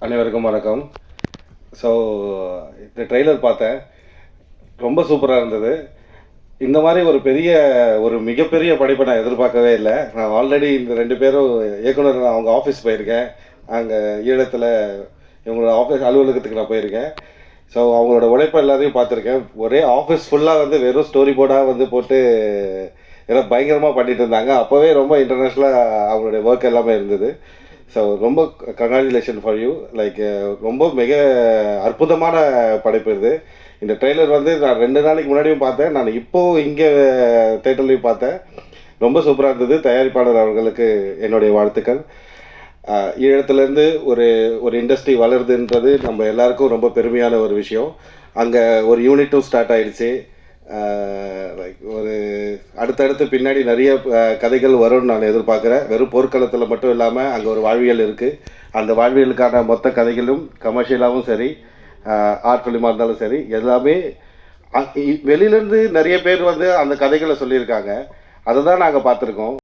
அனைவருக்கும் வணக்கம். ஸோ இந்த ட்ரெய்லர் பார்த்தேன். ரொம்ப சூப்பராக இருந்தது. இந்த மாதிரி ஒரு மிகப்பெரிய படைப்பை நான் எதிர்பார்க்கவே இல்லை. நான் ஆல்ரெடி இந்த 2 பேரும் இயக்குனர் அவங்க ஆஃபீஸ் போயிருக்கேன். அங்கே ஈழத்தில் இவங்களோட ஆஃபீஸ் அலுவலகத்துக்கு நான் போயிருக்கேன். ஸோ அவங்களோட உழைப்பை எல்லாத்தையும் பார்த்துருக்கேன். ஒரே ஆஃபீஸ் ஃபுல்லாக வெறும் ஸ்டோரி போர்டாக போட்டு எல்லாம் பயங்கரமாக பண்ணிட்டு இருந்தாங்க. அப்போவே ரொம்ப இன்டர்நேஷ்னலாக அவங்களுடைய ஒர்க் எல்லாமே இருந்தது. ஸோ ரொம்ப கங்க்ராச்சுலேஷன் ஃபார் யூ. லைக் ரொம்ப மிக அற்புதமான படைப்பு இது. இந்த ட்ரெய்லர் நான் 2 நாளைக்கு முன்னாடியும் பார்த்தேன். நான் இப்போது இங்கே தேட்டர்லையும் பார்த்தேன். ரொம்ப சூப்பராக இருந்தது. தயாரிப்பாளர் அவர்களுக்கு என்னுடைய வாழ்த்துக்கள். ஈழத்துலேருந்து ஒரு இண்டஸ்ட்ரி வளருதுன்றது நம்ம எல்லாருக்கும் ரொம்ப பெருமையான ஒரு விஷயம். அங்கே ஒரு யூனிட்டும் ஸ்டார்ட் ஆயிடுச்சு. லைக் அடுத்தடுத்து பின்னாடி நிறைய கதைகள் வரும்னு நான் எதிர்பார்க்குறேன். வெறும் போர்க்களத்தில் மட்டும் இல்லாமல் அங்கே ஒரு வாழ்வியல் இருக்குது. அந்த வாழ்வியலுக்கான மொத்த கதைகளும் கமர்ஷியலாகவும் சரி, ஆர்ட் ஃபிலிமாக இருந்தாலும் சரி, எல்லாமே வெளியிலேருந்து நிறைய பேர் அந்த கதைகளை சொல்லியிருக்காங்க. அதை தான் நாங்கள் பார்த்துருக்கோம்.